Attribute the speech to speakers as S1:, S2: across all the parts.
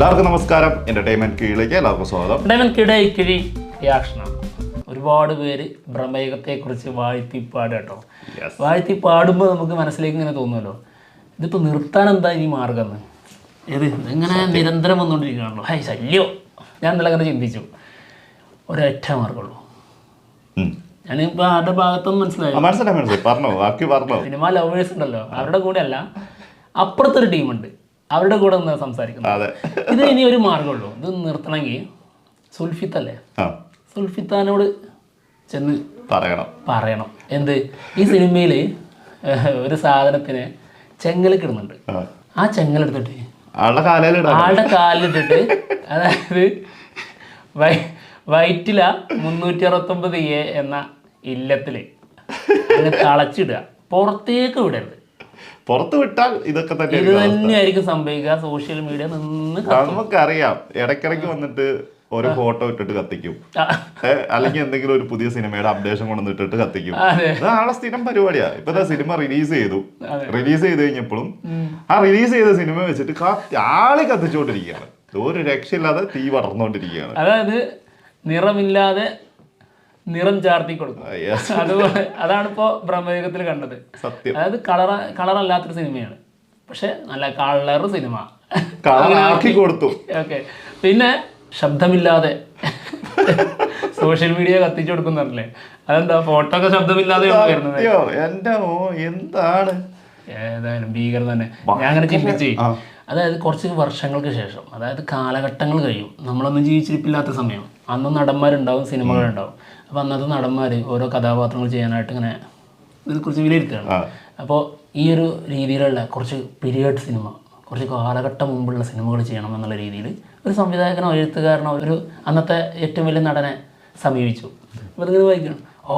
S1: എല്ലാവർക്കും നമസ്കാരം. എന്റർടൈൻമെന്റ് കീഴിലേക്ക് എല്ലാവർക്കും സ്വാഗതം.
S2: എന്റർടൈൻമെന്റ് കിഴി റിയാക്ഷനാണ്. ഒരുപാട് പേര് ബ്രഹ്മയുഗത്തെക്കുറിച്ച് വാഴ്ത്തിപ്പാടുക കേട്ടോ. വാഴ്ത്തിപ്പാടുമ്പോൾ നമുക്ക് മനസ്സിലേക്ക് ഇങ്ങനെ തോന്നുമല്ലോ, ഇതിപ്പോൾ നിർത്താൻ എന്താ ഈ മാർഗം എന്ന്. ഇങ്ങനെ നിരന്തരം വന്നുകൊണ്ടിരിക്കുകയാണല്ലോ. ഹൈ ശല്യോ. ഞാൻ ഇന്നലെ അങ്ങനെ ചിന്തിച്ചു, ഒരൊറ്റ മാർഗമുള്ളൂ. ഞാനിപ്പോൾ ആരുടെ ഭാഗത്തൊന്നും മനസ്സിലായി. സിനിമ ലവേഴ്സ് ഉണ്ടല്ലോ, അവരുടെ കൂടെ അല്ല, അപ്പുറത്തൊരു ടീമുണ്ട്, അവരുടെ കൂടെ ഒന്ന് സംസാരിക്കുന്നത്. ഇത് ഇനി ഒരു മാർഗമുള്ളൂ. ഇത് നിർത്തണമെങ്കിൽ സുൽഫിത്തല്ലേ, സുൽഫിത്താനോട് ചെന്ന് പറയണം. എന്ത്, ഈ സിനിമയിൽ ഒരു സാധനത്തിന് ചെങ്ങലക്കിടുന്നുണ്ട്. ആ ചെങ്ങലെടുത്തിട്ട് ആളുടെ കാലിലിട്ടിട്ട്, അതായത് വയറ്റില 369A എന്ന ഇല്ലത്തിൽ തളച്ചിടുക, പുറത്തേക്ക് വിടരുത്.
S1: പുറത്ത് വിട്ടാൽ ഇതൊക്കെ തന്നെ
S2: ഇത് തന്നെയായിരിക്കും സംഭവിക്കുക. സോഷ്യൽ മീഡിയ നിന്ന്
S1: നമുക്കറിയാം, ഇടയ്ക്കിടയ്ക്ക് വന്നിട്ട് ഒരു ഫോട്ടോ ഇട്ടിട്ട് കത്തിക്കും, അല്ലെങ്കിൽ എന്തെങ്കിലും ഒരു പുതിയ സിനിമയുടെ അപ്ഡേഷൻ കൊണ്ടുവന്നിട്ടിട്ട് കത്തിക്കും. അതാണ് സ്ഥിരം പരിപാടിയാ. ഇപ്പൊ സിനിമ റിലീസ് ചെയ്ത് കഴിഞ്ഞപ്പോഴും ആ റിലീസ് ചെയ്ത സിനിമ വെച്ചിട്ട് ആളി കത്തിച്ചുകൊണ്ടിരിക്കുകയാണ്. ഒരു രക്ഷയില്ലാതെ തീ പടർന്നുകൊണ്ടിരിക്കുകയാണ്.
S2: അതായത് നിറമില്ലാതെ നിറം ചാർത്തി കൊടുക്കും. അതുപോലെ അതാണിപ്പോ ബ്രഹ്മയുഗത്തിൽ കണ്ടത്.
S1: സത്യം.
S2: അതായത് കളറല്ലാത്തൊരു സിനിമയാണ്, പക്ഷെ നല്ല കളർ സിനിമ
S1: കളറാക്കി കൊടുത്തു.
S2: ഓക്കെ. പിന്നെ ശബ്ദമില്ലാതെ സോഷ്യൽ മീഡിയ കത്തിച്ചു കൊടുക്കുന്നുണ്ടല്ലേ, അതെന്താ ഫോട്ടോ ഒക്കെ ശബ്ദമില്ലാതെ വരുന്നത്.
S1: എന്താണ്
S2: ഏതായാലും ഭീകരം തന്നെ. ഞാൻ അങ്ങനെ ചിന്തിച്ച്, അതായത് കുറച്ച് വർഷങ്ങൾക്ക് ശേഷം, അതായത് കാലഘട്ടങ്ങൾ കഴിയും, നമ്മളൊന്നും ജീവിച്ചിരിപ്പില്ലാത്ത സമയം, അന്ന് നടന്മാരുണ്ടാവും, സിനിമകളുണ്ടാവും. അപ്പോൾ അന്നത്തെ നടന്മാർ ഓരോ കഥാപാത്രങ്ങൾ ചെയ്യാനായിട്ട് ഇങ്ങനെ ഇതിനെക്കുറിച്ച് വിലയിരുത്തുകയാണ്. അപ്പോൾ ഈ ഒരു രീതിയിലുള്ള കുറച്ച് പീരിയഡ് സിനിമ, കുറച്ച് കാലഘട്ടം മുമ്പുള്ള സിനിമകൾ ചെയ്യണം എന്നുള്ള രീതിയിൽ ഒരു സംവിധായകനോ എഴുത്തുകാരനോ ഒരു അന്നത്തെ ഏറ്റവും വലിയ നടനെ സമീപിച്ചു. അപ്പോൾ ഇതിങ്ങനെ വായിക്കണം, ഓ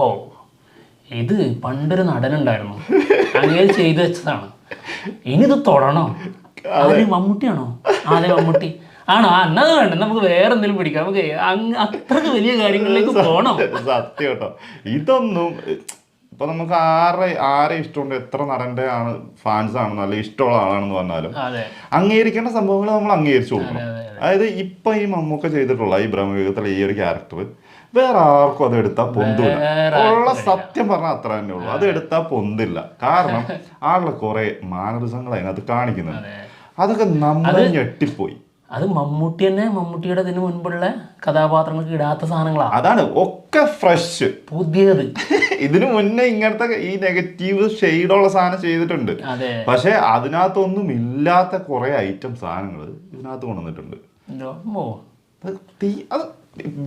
S2: ഇത് പണ്ടൊരു നടനുണ്ടായിരുന്നു, അങ്ങനെ ചെയ്തു വെച്ചതാണ്, ഇനി ഇത് തൊടണോ? ആര്, മമ്മൂട്ടിയാണോ? അതെ മമ്മൂട്ടി ആണോ? എന്നത് വേണ്ട, നമുക്ക് വേറെ എന്തെങ്കിലും പിടിക്കാം, നമുക്ക് അത്രക്ക് വലിയ കാര്യങ്ങളിലേക്ക് പോകണം.
S1: സത്യം കേട്ടോ. ഇതൊന്നും ഇപ്പൊ നമുക്ക് ആരെ ഇഷ്ടമുണ്ട്, എത്ര നടന്റെ ആണ് ഫാൻസ് ആണ്, നല്ല ഇഷ്ടമുള്ള ആളാണെന്ന് പറഞ്ഞാലും അംഗീകരിക്കേണ്ട സംഭവങ്ങൾ നമ്മൾ അംഗീകരിച്ചു കൊടുക്കണം. അതായത് ഇപ്പൊ ഈ മമ്മൂക്ക ചെയ്തിട്ടുള്ള ഈ ബ്രഹ്മയുഗത്തിലെ ഈ ഒരു ക്യാരക്ടർ വേറെ ആർക്കും അത് എടുത്താൽ പൊന്തില്ല. ഉള്ള സത്യം പറഞ്ഞാൽ അത്ര തന്നെ ഉള്ളൂ, അത് എടുത്താൽ പൊന്തില്ല. കാരണം ആളുടെ കുറെ മാനറിസങ്ങൾ അതിനകത്ത് കാണിക്കുന്നുണ്ട്, അതൊക്കെ നമ്മളെ ഞെട്ടിപ്പോയി.
S2: അത് മമ്മൂട്ടി തന്നെ, മമ്മൂട്ടിയുടെ ഇതിന് മുൻപുള്ള കഥാപാത്രങ്ങൾക്ക് ഇടാത്ത സാധനങ്ങളാണ്.
S1: അതാണ് ഒക്കെ ഫ്രഷ്,
S2: പുതിയത്.
S1: ഇതിനു മുന്നേ ഇങ്ങനത്തെ ഈ നെഗറ്റീവ് ഷെയ്ഡുള്ള സാധനം ചെയ്തിട്ടുണ്ട്, പക്ഷെ അതിനകത്തൊന്നും ഇല്ലാത്ത കുറെ ഐറ്റം സാധനങ്ങൾ ഇതിനകത്ത് കൊണ്ടുവന്നിട്ടുണ്ട്. അത്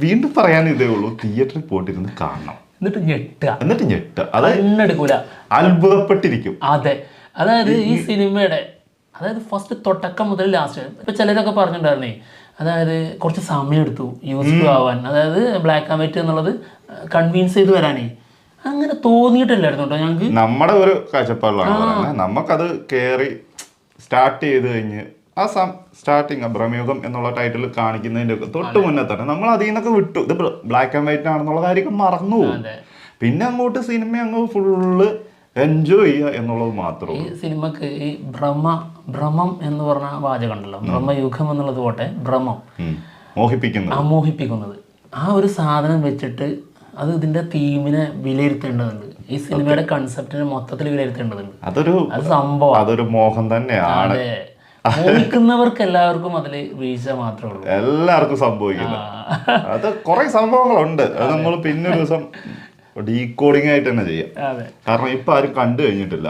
S1: വീണ്ടും പറയാൻ ഇതേ ഉള്ളൂ, തിയേറ്ററിൽ പോയിട്ടിരുന്ന് കാണണം, എന്നിട്ട് ഞെട്ടുക. അത്
S2: എടുക്കൂല,
S1: അത്ഭുതപ്പെട്ടിരിക്കും.
S2: അതെ. അതായത് ഈ സിനിമയുടെ, അതായത് ഫസ്റ്റ് തുടക്കം മുതൽ ലാസ്റ്റ്, ഇപ്പൊ ചിലരൊക്കെ പറഞ്ഞിട്ടുണ്ടായിരുന്നേ, അതായത് കുറച്ച് സമയം എടുത്തു യൂസ്ഫുൾ ആവാൻ, അതായത് ബ്ലാക്ക് ആൻഡ് വൈറ്റ് എന്നുള്ളത് കൺവീൻസ് ചെയ്ത് വരാനേ. അങ്ങനെ തോന്നിയിട്ടില്ലായിരുന്നു കേട്ടോ ഞങ്ങൾക്ക്.
S1: നമ്മുടെ ഒരു കാഴ്ചപ്പാടിലാണ് പറയുന്നത്. നമുക്കത് കയറി സ്റ്റാർട്ട് ചെയ്ത് കഴിഞ്ഞ് ആ സ്റ്റാർട്ടിങ് ബ്രഹ്മയുഗം എന്നുള്ള ടൈറ്റിൽ കാണിക്കുന്നതിന്റെ തൊട്ട് മുന്നേ തന്നെ നമ്മൾ അതിൽ നിന്നൊക്കെ വിട്ടു, ഇത് ബ്ലാക്ക് ആൻഡ് വൈറ്റ് ആണെന്നുള്ള കാര്യം മറന്നു പോകും. പിന്നെ അങ്ങോട്ട് സിനിമ അങ്ങ് ഫുള്ള് എൻജോയ് ചെയ്യുക എന്നുള്ളത് മാത്രമേ.
S2: ഈ സിനിമക്ക് ഈ ഭ്രമം എന്ന് പറഞ്ഞ വാചകം ഉണ്ടല്ലോ, ബ്രഹ്മയുഗം എന്നുള്ളത് പോട്ടെ, ഭ്രമം മോഹിപ്പിക്കുന്നത്, ആ ഒരു സാധനം വെച്ചിട്ട് അത് ഇതിന്റെ തീമിനെ വിലയിരുത്തേണ്ടതുണ്ട്, ഈ സിനിമയുടെ കൺസെപ്റ്റിനെ മൊത്തത്തിൽ വിലയിരുത്തേണ്ടതുണ്ട്. അത് സംഭവം,
S1: അതൊരു മോഹം തന്നെയാണ്.
S2: മോഹിക്കുന്നവർക്ക് എല്ലാവർക്കും അതില് വീഴ്ച മാത്രമേ ഉള്ളൂ,
S1: എല്ലാവർക്കും സംഭവിക്കില്ല. അത് കുറെ സംഭവങ്ങളുണ്ട്, അത് നമ്മൾ പിന്നൊരു ദിവസം ഡീകോഡിംഗ് ആയിട്ട് തന്നെ ചെയ്യാം. കാരണം ഇപ്പൊ ആരും കണ്ടു കഴിഞ്ഞിട്ടില്ല.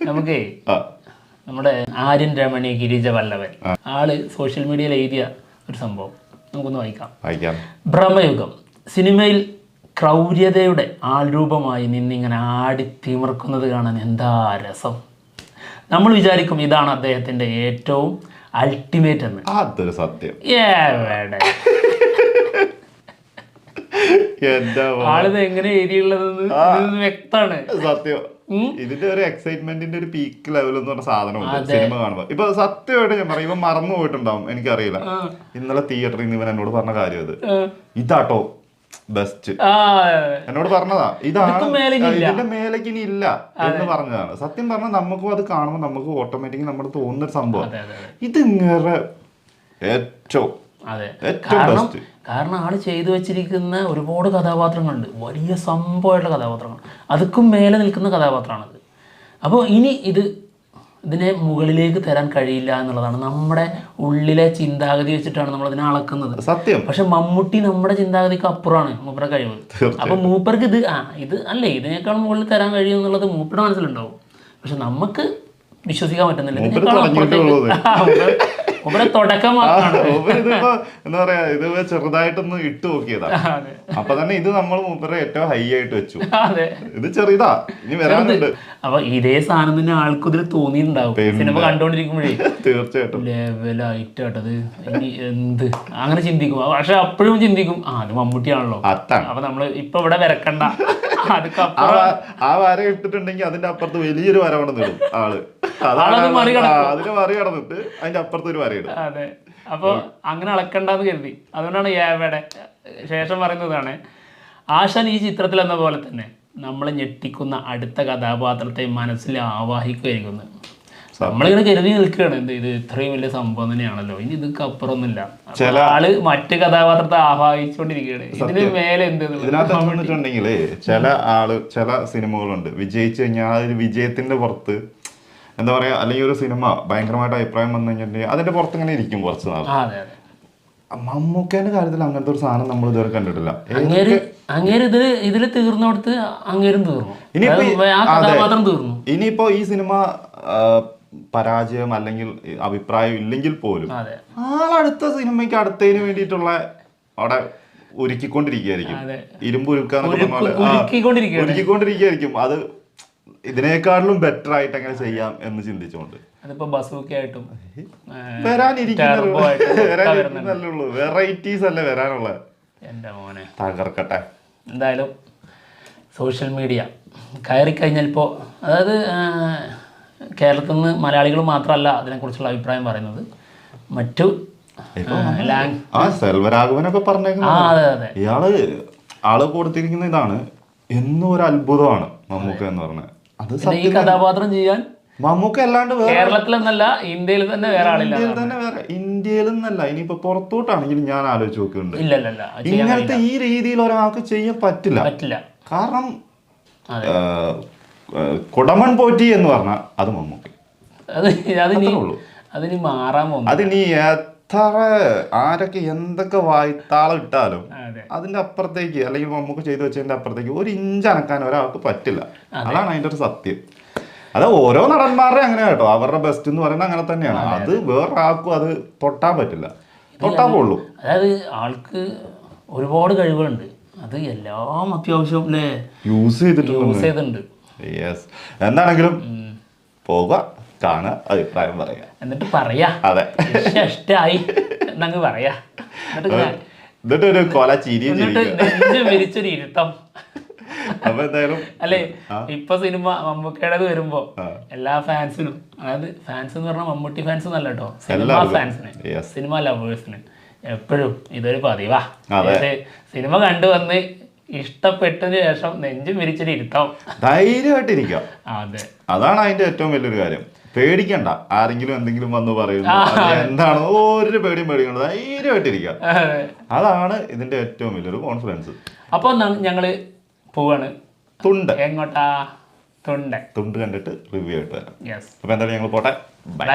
S2: നമുക്കേ നമ്മുടെ ആര്യൻ രമണി ഗിരിജ വല്ലവൻ ആള് സോഷ്യൽ മീഡിയയിൽ എഴുതിയ ഒരു സംഭവം നമുക്കൊന്ന് വായിക്കാം. ബ്രഹ്മയുഗം സിനിമയിൽ ക്രൗര്യതയുടെ ആൾരൂപമായി നിന്നിങ്ങനെ ആടിത്തിമിർക്കുന്നത് കാണാൻ എന്താ രസം. നമ്മൾ വിചാരിക്കും ഇതാണ് അദ്ദേഹത്തിന്റെ ഏറ്റവും അൾട്ടിമേറ്റ് എന്ന്.
S1: അതൊരു സത്യം.
S2: ആളിത് എങ്ങനെ എഴുതിയുള്ളതെന്ന് വ്യക്തമാണ്.
S1: സത്യം. ഇതിന്റെ ഒരു എക്സൈറ്റ്മെന്റിന്റെ ഒരു പീക്ക് ലെവൽ എന്ന് പറഞ്ഞ സാധനമുണ്ട് സിനിമ കാണുമ്പോൾ. ഇപ്പൊ സത്യമായിട്ട് ഞാൻ പറയും, ഇവൻ മറന്നു പോയിട്ടുണ്ടാവും, എനിക്കറിയില്ല. ഇന്നലെ തിയേറ്ററിൽ നിന്ന് ഇവൻ എന്നോട് പറഞ്ഞ കാര്യം അത് ഇതാട്ടോ ബെസ്റ്റ് എന്നോട് പറഞ്ഞതാ. ഇതാണ് ഇതിന്റെ മേലേക്ക് ഇനി ഇല്ല എന്ന് പറഞ്ഞതാണ്. സത്യം പറഞ്ഞാൽ നമുക്കും അത് കാണുമ്പോൾ നമുക്ക് ഓട്ടോമാറ്റിക്കലി നമ്മുടെ തോന്നുന്നൊരു സംഭവം ഇതിങ്ങനെ ഏറ്റവും
S2: അതെ,
S1: ഏറ്റവും
S2: കാരണം ആള് ചെയ്തു വെച്ചിരിക്കുന്ന ഒരുപാട് കഥാപാത്രങ്ങളുണ്ട്, വലിയ സംഭവമായിട്ടുള്ള കഥാപാത്രങ്ങൾ, അതുക്കും മേലെ നിൽക്കുന്ന കഥാപാത്രമാണത്. അപ്പോൾ ഇനി ഇതിനെ മുകളിലേക്ക് തരാൻ കഴിയില്ല എന്നുള്ളതാണ് നമ്മുടെ ഉള്ളിലെ ചിന്താഗതി വെച്ചിട്ടാണ് നമ്മൾ അതിനെ അളക്കുന്നത്.
S1: സത്യം.
S2: പക്ഷെ മമ്മൂട്ടി നമ്മുടെ ചിന്താഗതിക്ക് അപ്പുറമാണ് മൂപ്പരുടെ കഴിവ്. അപ്പൊ മൂപ്പർക്ക് ഇത് അല്ലേ ഇതിനേക്കാൾ മുകളിൽ തരാൻ കഴിയും എന്നുള്ളത് മൂപ്പരുടെ മനസ്സിലുണ്ടാവും. പക്ഷെ നമുക്ക് വിശ്വസിക്കാൻ പറ്റുന്നില്ല. മൂപ്പരുടെ തുടക്കം
S1: എന്താ പറയാ, ഇത് ചെറുതായിട്ടൊന്ന് ഇട്ട് നോക്കിയതാ. അപ്പൊ തന്നെ ഇത് നമ്മൾ മൂപ്പരെ ഏറ്റവും ഹൈ ആയിട്ട് വെച്ചു. ഇത് ചെറുതാ, ഇനി വരാനുണ്ട്.
S2: അപ്പൊ ഇതേ സാധനം തന്നെ ആൾക്കും തോന്നിയിട്ടുണ്ടാവും സിനിമ കണ്ടോണ്ടിരിക്കുമ്പോഴേ.
S1: തീർച്ചയായിട്ടും
S2: ലെവലായിട്ടത് ഇനി എന്ത് അങ്ങനെ ചിന്തിക്കും. പക്ഷെ അപ്പോഴും ചിന്തിക്കും അത് മമ്മൂട്ടിയാണല്ലോ. അപ്പൊ നമ്മള് ഇപ്പൊ ഇവിടെ വരക്കണ്ട,
S1: ആ വര ഇട്ടിട്ടുണ്ടെങ്കിൽ അതിന്റെ അപ്പുറത്ത് വലിയൊരു വര കൊണ്ടിടും ആള്. അതിനെ മറികടന്നിട്ട് അതിന്റെ അപ്പുറത്ത് ഒരു വര ഇടും.
S2: അതെ. അപ്പൊ അങ്ങനെ അളക്കണ്ടെന്ന് കരുതി. അതുകൊണ്ടാണ് ഏവയുടെ ശേഷം പറയുന്നതാണ്, ആശാൻ ഈ ചിത്രത്തിൽ എന്ന പോലെ തന്നെ നമ്മളെ ഞെട്ടിക്കുന്ന അടുത്ത കഥാപാത്രത്തെ മനസ്സിൽ ആവാഹിക്കുകയായിരിക്കുന്നത്. നമ്മളിങ്ങനെ കരുതി നിൽക്കുകയാണ്, ഇത് ഇത്രയും വലിയ സംഭവം തന്നെയാണല്ലോ, ഇനി ഇതൊക്കെ അപ്പുറമൊന്നുമില്ല. ആള് മറ്റു കഥാപാത്രത്തെ ആവാഹിച്ചുകൊണ്ടിരിക്കുകയാണ്. ഇതിന് മേലെ
S1: ഇതിനകത്തുണ്ടെങ്കിലേ ചില സിനിമകളുണ്ട് വിജയിച്ചു കഴിഞ്ഞാൽ അതിൽ വിജയത്തിന്റെ പുറത്ത് എന്താ പറയാ, അല്ലെങ്കിൽ ഒരു സിനിമ ഭയങ്കരമായിട്ട് അഭിപ്രായം വന്നു കഴിഞ്ഞിട്ടുണ്ടെങ്കിൽ അതിന്റെ പുറത്ത് ഇങ്ങനെ ഇരിക്കും കുറച്ച് നാൾ. മമ്മൂക്കേന്റെ കാര്യത്തിൽ അങ്ങനത്തെ ഒരു സാധനം നമ്മൾ ഇതുവരെ കണ്ടിട്ടില്ല.
S2: ഇതില് തീർന്നോടത്ത് അങ്ങേരും തീർന്നു,
S1: ഇനിയിപ്പോ ഈ സിനിമ പരാജയം അല്ലെങ്കിൽ അഭിപ്രായം ഇല്ലെങ്കിൽ പോലും ആളടുത്ത സിനിമയ്ക്ക് അടുത്തതിന് വേണ്ടിയിട്ടുള്ള അവിടെ ഒരുക്കിക്കൊണ്ടിരിക്കുകയായിരിക്കും. ഇരുമ്പ് ഒരുക്കിക്കൊണ്ടിരിക്കുകയായിരിക്കും. അത് ഇതിനേക്കാളും ബെറ്റർ ആയിട്ട് എങ്ങനെ ചെയ്യാം എന്ന് ചിന്തിച്ചുകൊണ്ട് വരാനിരിക്കുന്നല്ലേ, വെറൈറ്റീസ് അല്ലേ വരാനുള്ള. തകർക്കട്ടെ.
S2: എന്തായാലും സോഷ്യൽ മീഡിയ കയറിക്കഴിഞ്ഞാൽ ഇപ്പോൾ, അതായത് കേരളത്തിൽ നിന്ന് മലയാളികൾ മാത്രമല്ല അതിനെക്കുറിച്ചുള്ള അഭിപ്രായം പറയുന്നത്, മറ്റു
S1: സെൽവരാഘവനൊക്കെ പറഞ്ഞേക്കുന്നത് ആള് കൊടുത്തിരിക്കുന്ന ഇതാണ് എന്നും ഒരു അത്ഭുതമാണ് മമ്മൂക്ക എന്ന് പറഞ്ഞത്. അത്
S2: ഈ കഥാപാത്രം ചെയ്യാൻ
S1: മമ്മൂക്ക അല്ലാണ്ട്
S2: കേരളത്തിലെന്നല്ല ഇന്ത്യയിൽ തന്നെ വേറെ ആളില്ല.
S1: ഇന്ത്യയിൽ നിന്നല്ല, ഇനിയിപ്പോ പുറത്തോട്ടാണെങ്കിലും ഞാൻ ആലോചിച്ച് നോക്കുന്നുണ്ട്, ഇങ്ങനത്തെ ഈ രീതിയിൽ ഒരാൾക്ക് ചെയ്യാൻ പറ്റില്ല. കാരണം കുടമൺ പോറ്റി എന്ന് പറഞ്ഞാൽ അത് മമ്മൂക്ക.
S2: അതിന് മാറാൻ പോകും.
S1: അതിനി എത്ര ആരൊക്കെ എന്തൊക്കെ വായ്ത്താളം ഇട്ടാലും അതിന്റെ അപ്പുറത്തേക്ക്, അല്ലെങ്കിൽ മമ്മൂക്ക ചെയ്തു വെച്ചതിന്റെ അപ്പുറത്തേക്ക് ഒരു ഇഞ്ച് അനക്കാൻ ഒരാൾക്ക് പറ്റില്ല. അതാണ് അതിന്റെ ഒരു സത്യം. അത് ഓരോ നടന്മാരുടെ അങ്ങനെ കേട്ടോ, അവരുടെ ബെസ്റ്റ് എന്ന് പറയുന്നത് അങ്ങനെ തന്നെയാണ്. അത് വേറൊരാൾക്കും അത് തൊട്ടാൻ പറ്റില്ല, തൊട്ടാൻ പോളൂ.
S2: അതായത് ആൾക്ക് ഒരുപാട് കഴിവുകളുണ്ട്, അത് എല്ലാം അത്യാവശ്യം
S1: യൂസ് ചെയ്തിട്ടുണ്ട്. എന്താണെങ്കിലും പോകുക, കാണുക, അഭിപ്രായം പറയാ,
S2: എന്നിട്ട് പറയാ
S1: അതെ
S2: ഇഷ്ടായി എന്നങ്ങ് പറയാ,
S1: എന്നിട്ട് ഒരു കൊല ചിരി
S2: വിരിച്ചൊരു ഇരുത്തം.
S1: അപ്പൊ എന്തായാലും
S2: അല്ലേ, ഇപ്പൊ സിനിമ മമ്മൂക്കയുടേത് വരുമ്പോ എല്ലാ ഫാൻസിനും, അതായത് ഫാൻസ് എന്ന് പറഞ്ഞാൽ മമ്മൂട്ടി ഫാൻസ് എന്നല്ല കേട്ടോ, സിനിമ ഫാൻസിന്, സിനിമ ലവേഴ്സിന് എപ്പോഴും ഇതൊരു പതിവാ. സിനിമ കണ്ടുവന്ന് ഇഷ്ടപ്പെട്ടതിന് ശേഷം നെഞ്ചും വിരിച്ചൊരു ഇരുത്താം,
S1: ധൈര്യമായിട്ടിരിക്കാം.
S2: അതെ,
S1: അതാണ് അതിന്റെ ഏറ്റവും വലിയൊരു കാര്യം. പേടിക്കണ്ട, ആരെങ്കിലും എന്തെങ്കിലും വന്ന് പറയുന്നു എന്താണോ ഒരു പേടിയും പേടിക്കണ്ട, ധൈര്യമായിട്ടിരിക്കാം. അതാണ് ഇതിന്റെ ഏറ്റവും വലിയൊരു കോൺഫിഡൻസ്.
S2: അപ്പൊ ഞങ്ങള് പോവാണ്.
S1: തുണ്ട്
S2: എങ്ങോട്ടാ? തുണ്ട്
S1: കണ്ടിട്ട് റിവ്യൂ ആയിട്ട് വരാം. അപ്പൊ എന്തായാലും ഞങ്ങൾ പോട്ടെ, ബൈ.